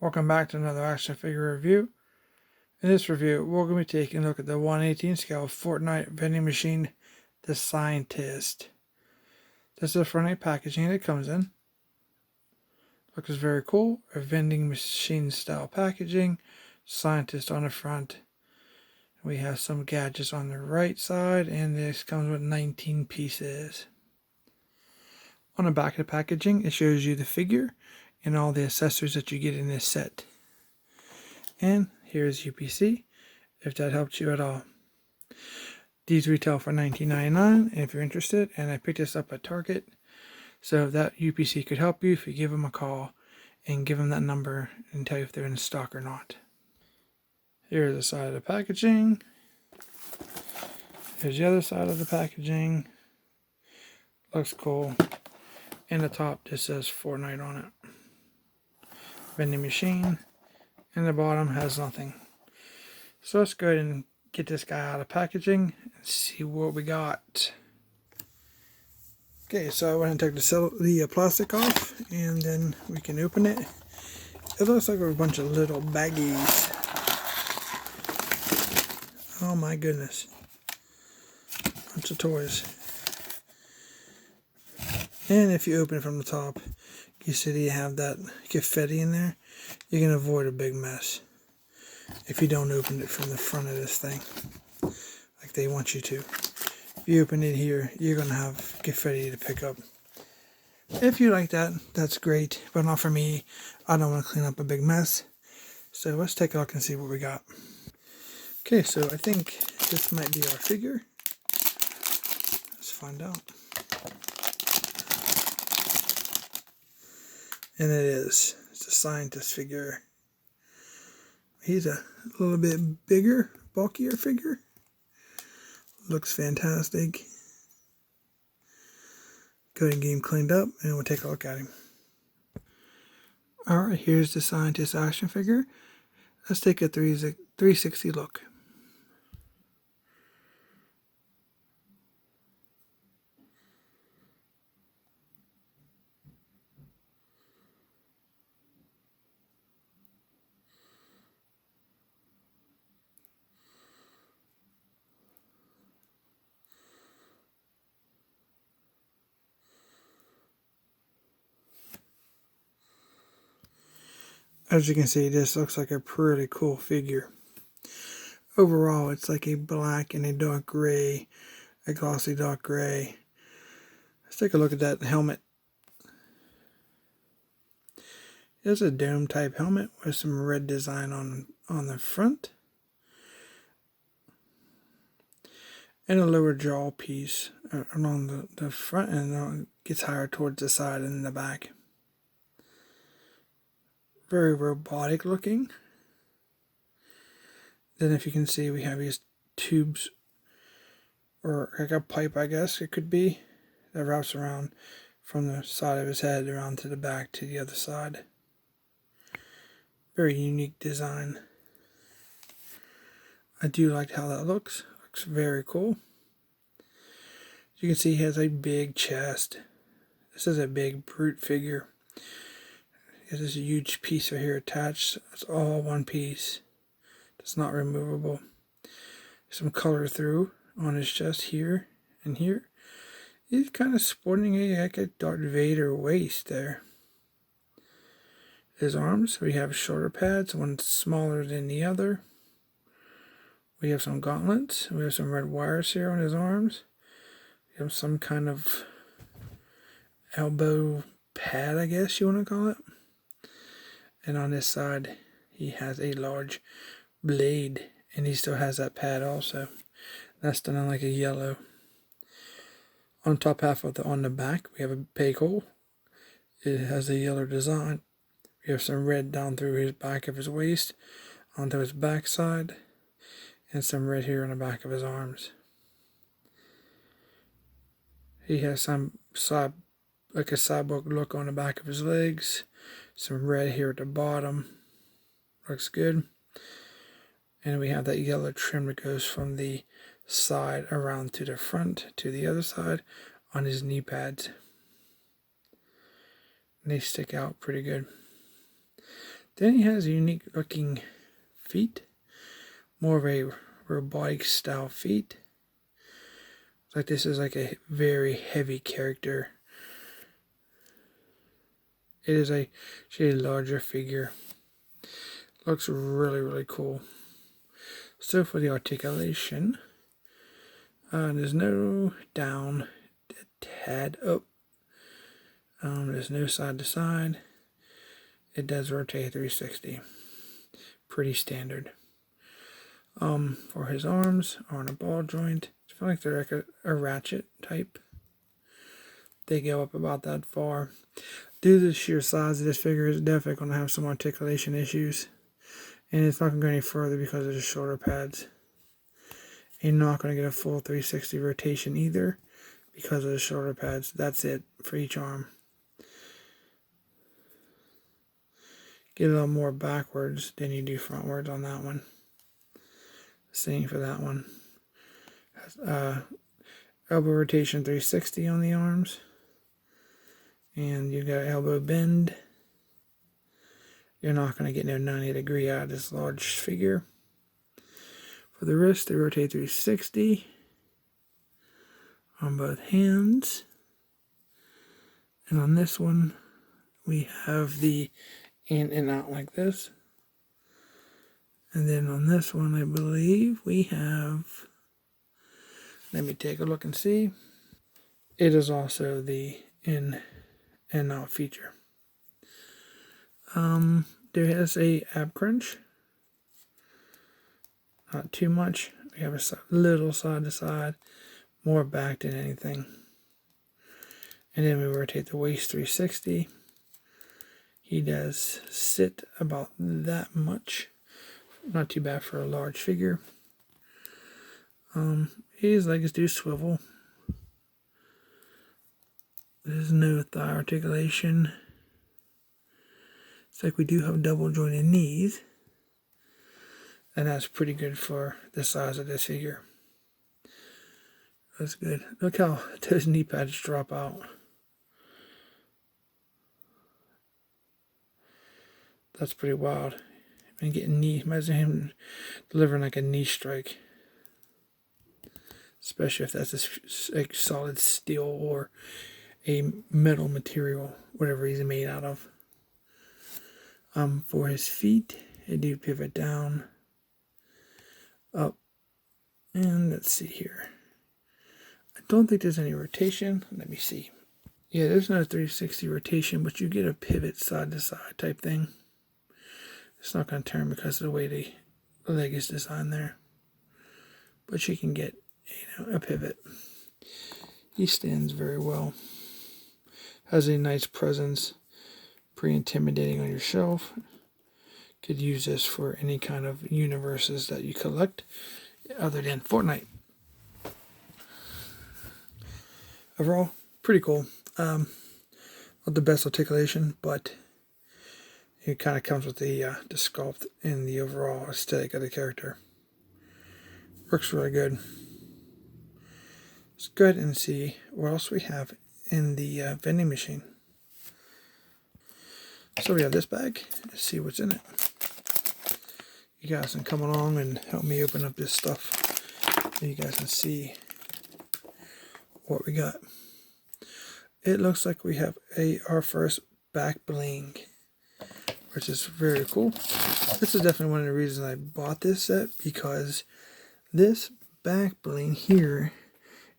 Welcome back to another action figure review. In this review, we're going to be taking a look at the 1/18 scale Fortnite vending machine, the Scientist. This is the Fortnite packaging it comes in. Looks very cool. A vending machine style packaging. Scientist on the front. We have some gadgets on the right side, and this comes with 19 pieces. On the back of the packaging, it shows you the figure and all the accessories that you get in this set. And here's UPC, if that helped you at all. These retail for $19.99 if you're interested, and I picked this up at Target. So that UPC could help you if you give them a call and give them that number and tell you if they're in stock or not. Here's the side of the packaging. Here's the other side of the packaging. Looks cool. And the top just says Fortnite on it. Vending machine. And the bottom has nothing. So let's go ahead and get this guy out of packaging and see what we got. Okay, so I went and took the plastic off, and then we can open it. It looks like a bunch of little baggies. Oh my goodness. Bunch of toys. And if you open it from the top, you see you have that confetti in there. You can avoid a big mess if you don't open it from the front of this thing like they want you to. If you open it here, you're going to have confetti to pick up. If you like that, that's great, but not for me. I don't want to clean up a big mess. So let's take a look and see what we got. Okay, so I think this might be our figure. Let's find out. And it is. It's a Scientist figure. He's a little bit bigger, bulkier figure. Looks fantastic. Go ahead and get him cleaned up, and we'll take a look at him. Alright, here's the Scientist action figure. Let's take a 360 look. As you can see, this looks like a pretty cool figure. Overall, it's like a black and a dark gray, a glossy dark gray. Let's take a look at that helmet. It's a dome type helmet with some red design on the front. And a lower jaw piece along the front, and it gets higher towards the side and the back. Very robotic looking. Then if you can see, we have these tubes, or like a pipe, I guess it could be, that wraps around from the side of his head around to the back to the other side. Very unique design. I do like how that looks. Looks very cool. As you can see, he has a big chest. This is a big brute figure. It is a huge piece right here attached. It's all one piece. It's not removable. Some color through on his chest here and here. He's kind of sporting like a Darth Vader waist there. His arms, we have shoulder pads, one smaller than the other. We have some gauntlets. We have some red wires here on his arms. We have some kind of elbow pad, I guess you want to call it. And on this side, he has a large blade, and he still has that pad also. That's done in like a yellow. On top half of on the back, we have a peg hole. It has a yellow design. We have some red down through his back of his waist, onto his back side, and some red here on the back of his arms. He has some like a cyborg look on the back of his legs. Some red here at the bottom. Looks good. And we have that yellow trim that goes from the side around to the front to the other side on his knee pads. And they stick out pretty good. Then he has unique looking feet, more of a robotic style feet. It's like this is like a very heavy character. It is a larger figure. Looks really, really cool. So for the articulation, there's no down, a tad up. There's no side to side. It does rotate 360. Pretty standard. For his arms are on a ball joint. I feel like they're like a ratchet type. They go up about that far. Due to the sheer size of this figure, it's definitely going to have some articulation issues. And it's not going to go any further because of the shoulder pads. You're not going to get a full 360 rotation either because of the shoulder pads. That's it for each arm. Get a little more backwards than you do frontwards on that one. Same for that one. Elbow rotation 360 on the arms. And you got elbow bend. You're not going to get no 90-degree out of this large figure. For the wrist, they rotate 360 on both hands. And on this one, we have the in and out like this. And then on this one, I believe we have, let me take a look and see. It is also the in and out feature. There is a ab crunch. Not too much. We have a little side to side, more back than anything. And then we rotate the waist 360. He does sit about that much. Not too bad for a large figure. His legs do swivel. There's no thigh articulation. It's like we do have double jointed knees. And that's pretty good for the size of this figure. That's good. Look how those knee pads drop out. That's pretty wild. And getting knee, imagine him delivering like a knee strike. Especially if that's a solid steel or a metal material, whatever he's made out of. For his feet, they do pivot down, up, and let's see here. I don't think there's any rotation. Let me see. Yeah, there's no 360 rotation, but you get a pivot side to side type thing. It's not going to turn because of the way the leg is designed there. But you can get, a pivot. He stands very well. Has a nice presence. Pretty intimidating on your shelf. Could use this for any kind of universes that you collect other than Fortnite. Overall, pretty cool. Not the best articulation, but it kind of comes with the sculpt and the overall aesthetic of the character. Works really good. Let's go ahead and see what else we have in the vending machine. So we have this bag. Let's see what's in it. You guys can come along and help me open up this stuff so you guys can see what we got. It looks like we have our first back bling, which is very cool. This is definitely one of the reasons I bought this set, because this back bling here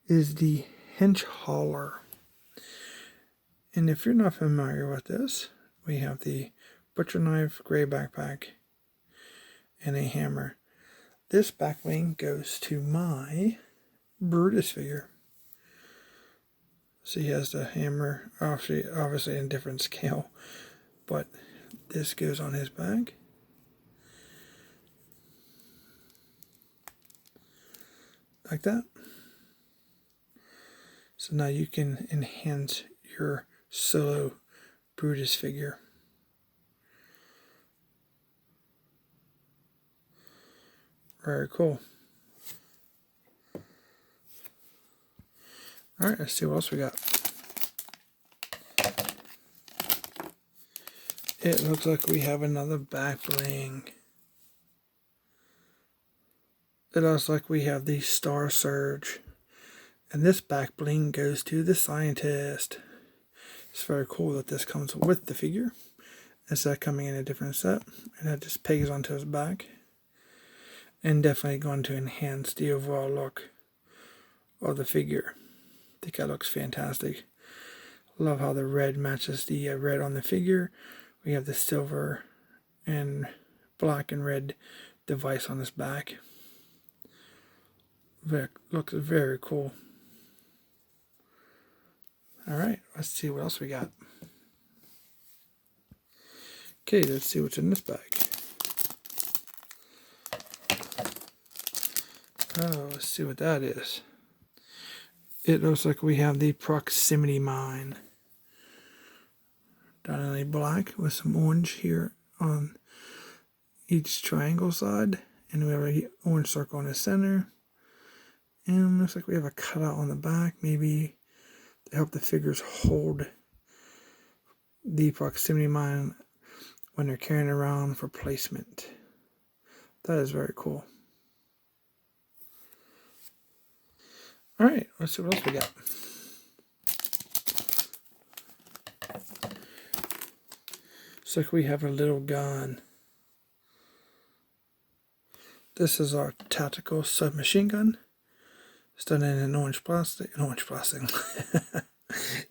is the hench hauler. And if you're not familiar with this, we have the butcher knife, gray backpack, and a hammer. This back bling goes to my Brutus figure. So he has the hammer, obviously in different scale, but this goes on his back. Like that. So now you can enhance your solo Brutus figure. Very cool. Alright, let's see what else we got. It looks like we have another back bling. It looks like we have the Star Surge. And this back bling goes to the Scientist. It's very cool that this comes with the figure, instead of coming in a different set. And that just pegs onto his back. And definitely going to enhance the overall look of the figure. I think that looks fantastic. Love how the red matches the red on the figure. We have the silver and black and red device on his back. Looks very cool. Alright, let's see what else we got. Okay, let's see what's in this bag. Oh, let's see what that is. It looks like we have the Proximity Mine. Done in a black with some orange here on each triangle side. And we have an orange circle in the center. And looks like we have a cutout on the back, maybe to help the figures hold the Proximity Mine when they're carrying around for placement. That is very cool. Alright, let's see what else we got. Looks like we have a little gun. This is our tactical submachine gun. It's done in an orange plastic.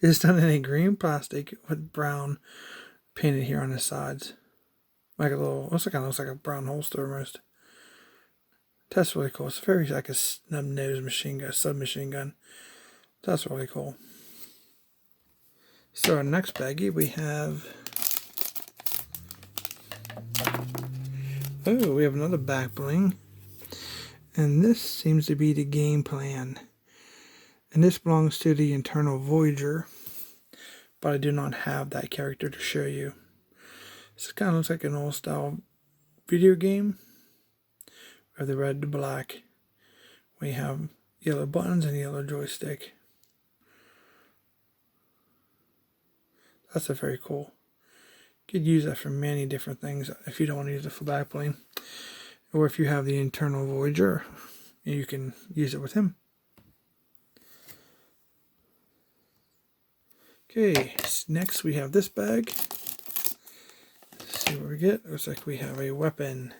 It's done in a green plastic with brown painted here on the sides. Like a little, looks like a brown holster almost. That's really cool. It's very like a snub-nosed machine gun, submachine gun. That's really cool. So our next baggie we have. Oh, we have another back bling. And this seems to be the game plan. And this belongs to the Internal Voyager. But I do not have that character to show you. This kind of looks like an old style video game. We have the red to black. We have yellow buttons and yellow joystick. That's a very cool. You could use that for many different things if you don't want to use it for back bling. Or if you have the Internal Voyager, you can use it with him. Okay, next we have this bag. Let's see what we get. Looks like we have a weapon.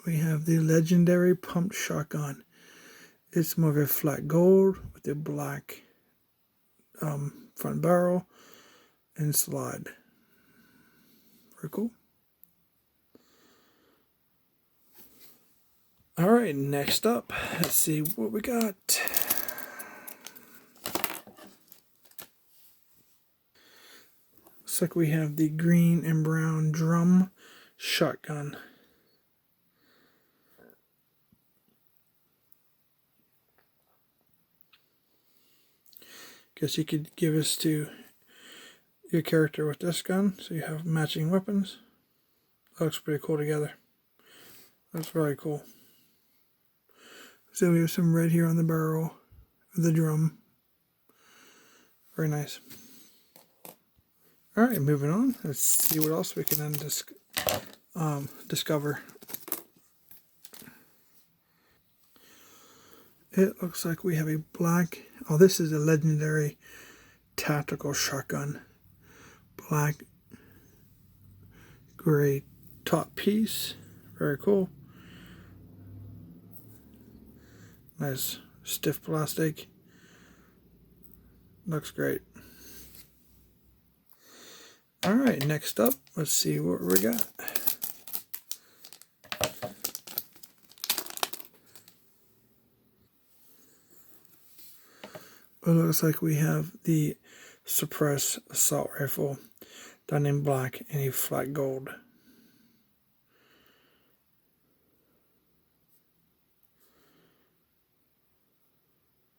We have the legendary pumped shotgun. It's more of a flat gold with a black front barrel and slide. Very cool. Alright, next up, let's see what we got. Looks like we have the green and brown drum shotgun. Guess you could give this to your character with this gun, so you have matching weapons. That looks pretty cool together. That's very cool. So we have some red here on the barrel of the drum. Very nice. Alright, moving on. Let's see what else we can discover. It looks like we have a black... Oh, this is a legendary tactical shotgun. Black, gray top piece. Very cool. Nice stiff plastic. Looks great. Alright, next up, let's see what we got. It looks like we have the Suppress assault rifle done in black and a flat gold.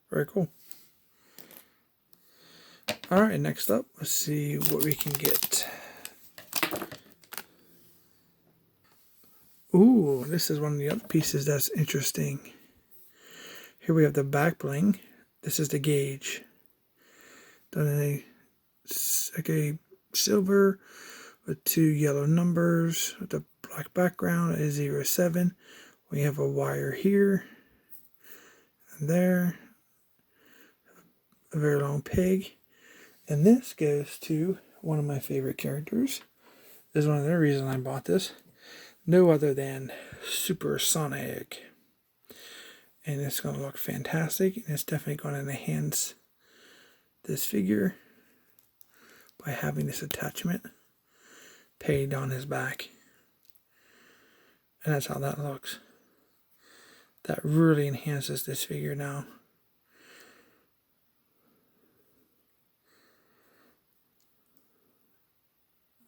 Very cool. Alright, next up, let's see what we can get. Ooh, this is one of the other pieces that's interesting. Here we have the back bling. This is the gauge. Done in a like a silver with 2 yellow numbers with a black background is 07. We have a wire here and there, a very long peg. And this goes to one of my favorite characters. This is one of the reasons I bought this. No other than Supersonic. And it's going to look fantastic. And it's definitely going to enhance this figure by having this attachment pegged on his back. And that's how that looks. That really enhances this figure now.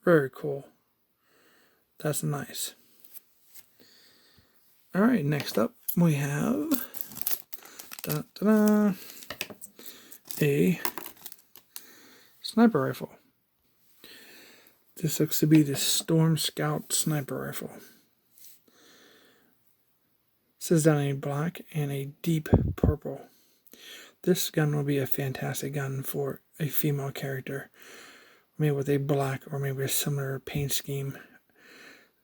Very cool. That's nice. Alright, next up we have a sniper rifle. This looks to be the Storm Scout sniper rifle. It says down in black and a deep purple. This gun will be a fantastic gun for a female character. Maybe with a black or maybe a similar paint scheme.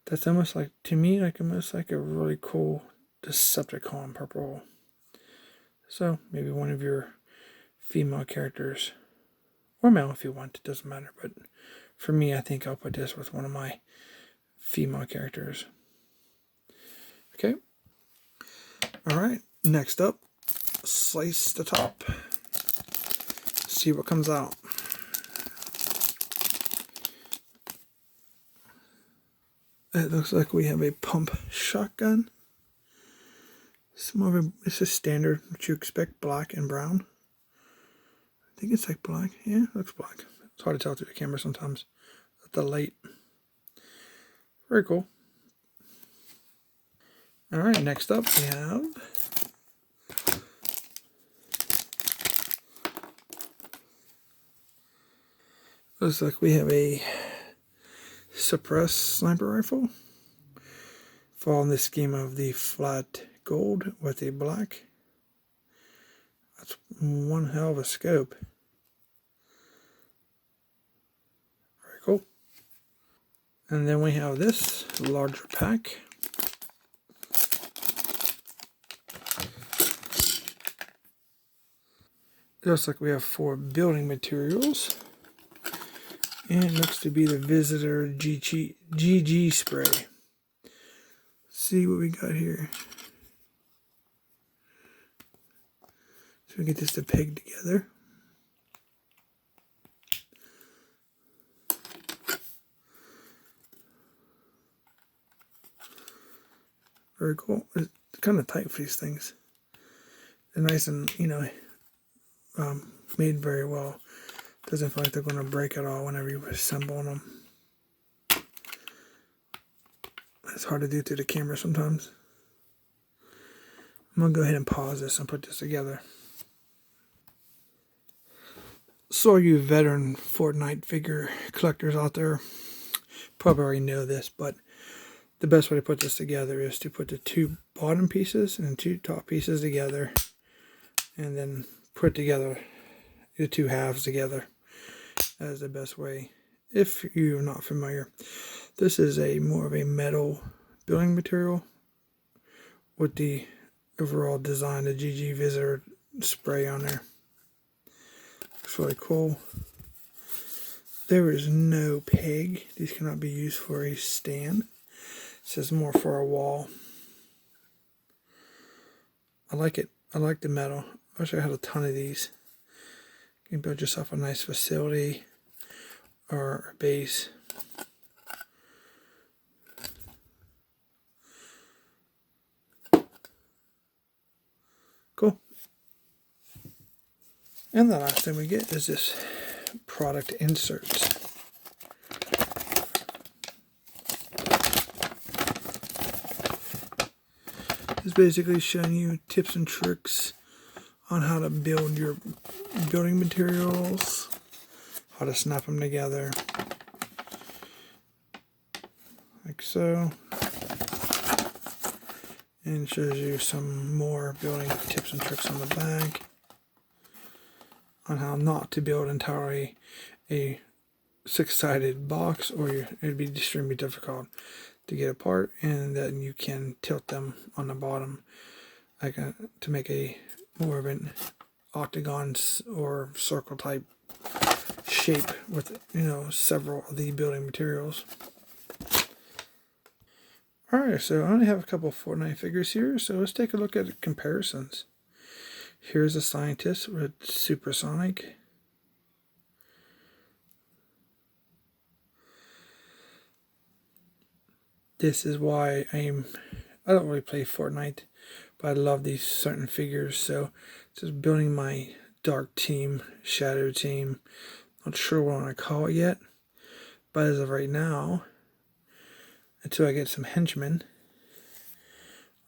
That's almost like, to me, like almost like a really cool Decepticon purple. So maybe one of your female characters, or male if you want, it doesn't matter. But for me, I think I'll put this with one of my female characters. Okay. All right. Next up, slice the top. See what comes out. It looks like we have a pump shotgun. It's a standard, what you expect, black and brown. I think it's like black. Yeah, it looks black. It's hard to tell through the camera sometimes at the light. Very cool. All right, next up we have looks like we have a suppress sniper rifle. Following the scheme of the flat gold with a black. That's one hell of a scope. Very cool. And then we have this larger pack. It looks like we have 4 building materials. And it looks to be the Visitor GG spray. Let's see what we got here. So we get this to peg together. Very cool. It's kind of tight for these things. They're nice and, made very well. Doesn't feel like they're going to break at all whenever you assemble them. It's hard to do through the camera sometimes. I'm going to go ahead and pause this and put this together. So all you veteran Fortnite figure collectors out there probably already know this, but the best way to put this together is to put the 2 bottom pieces and 2 top pieces together and then put together the 2 halves together. That is the best way if you're not familiar. This is more of a metal building material with the overall design, the GG Visitor spray on there. Looks really cool. There is no peg. These cannot be used for a stand. It says more for a wall. I like it. I like the metal. I wish I had a ton of these. You can build yourself a nice facility or a base. Cool. And the last thing we get is this product inserts. It's basically showing you tips and tricks on how to build your building materials, how to snap them together, like so. And shows you some more building tips and tricks on the back on how not to build entirely a 6-sided box, or it'd be extremely difficult to get apart, and then you can tilt them on the bottom like to make a more of an octagon or circle type shape with several of the building materials. Alright, so I only have a couple of Fortnite figures here, so let's take a look at comparisons. Here's a scientist with supersonic. This is why I don't really play Fortnite, but I love these certain figures. So just building my dark team, shadow team. Not sure what I want to call it yet, but as of right now, until I get some henchmen,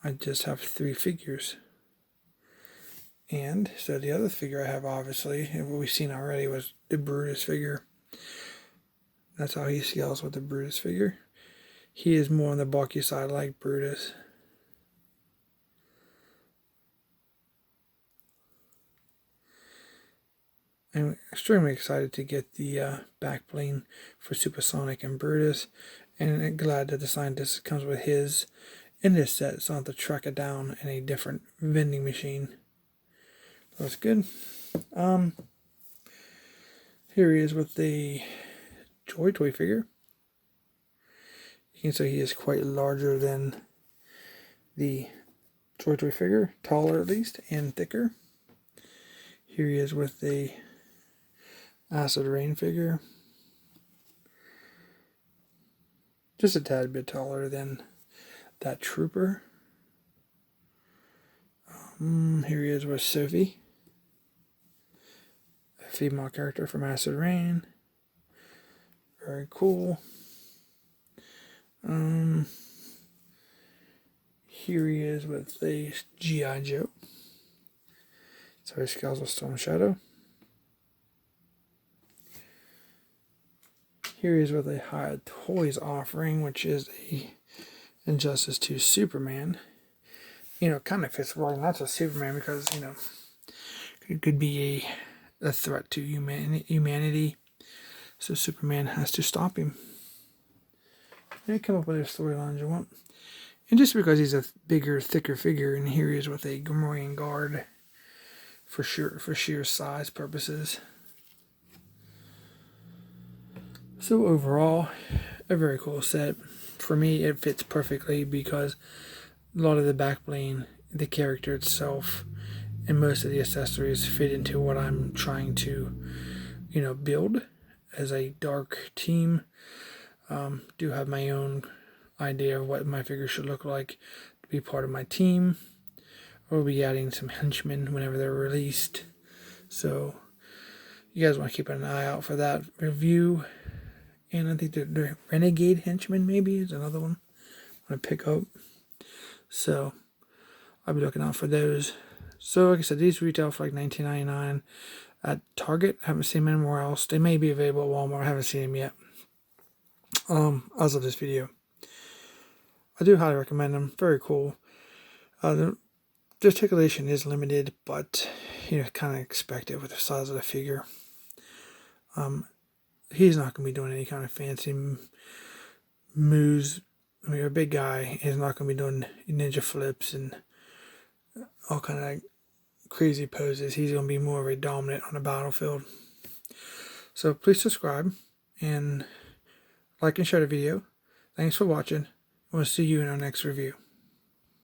I just have 3 figures. And so the other figure I have, obviously, and what we've seen already, was the Brutus figure. That's how he scales with the Brutus figure. He is more on the bulky side like Brutus. I'm extremely excited to get the back bling for Supersonic and Brutus, and I'm glad that the scientist comes with his in this set, so I don't have to track it down in a different vending machine. So that's good. Here he is with the Joy Toy figure. You can see he is quite larger than the Joy Toy figure, taller at least, and thicker. Here he is with the Acid Rain figure. Just a tad bit taller than that Trooper. Here he is with Sophie, a female character from Acid Rain. Very cool. Here he is with the G.I. Joe. So he scales with Storm Shadow. Here he is with a High Toys offering, which is a Injustice 2 Superman. Kind of fits right not just Superman, because, it could be a threat to humanity. So Superman has to stop him. And come up with a storyline you want. And just because he's a bigger, thicker figure, and here he is with a Gamorrean guard for sheer size purposes. So overall, a very cool set. For me, it fits perfectly because a lot of the back bling, the character itself, and most of the accessories fit into what I'm trying to, build as a dark team. Do have my own idea of what my figure should look like to be part of my team. We'll be adding some henchmen whenever they're released. So you guys want to keep an eye out for that review. And I think the Renegade Henchman maybe is another one I want to pick up. So I'll be looking out for those. So like I said, these retail for like $19.99 at Target. I haven't seen them anywhere else. They may be available at Walmart. I haven't seen them yet. As of this video, I do highly recommend them. Very cool. The articulation is limited, but kind of expected with the size of the figure. He's not going to be doing any kind of fancy moves. I mean, a big guy is not going to be doing ninja flips and all kind of crazy poses. He's going to be more of a dominant on the battlefield. So please subscribe and like and share the video. Thanks for watching. We'll see you in our next review.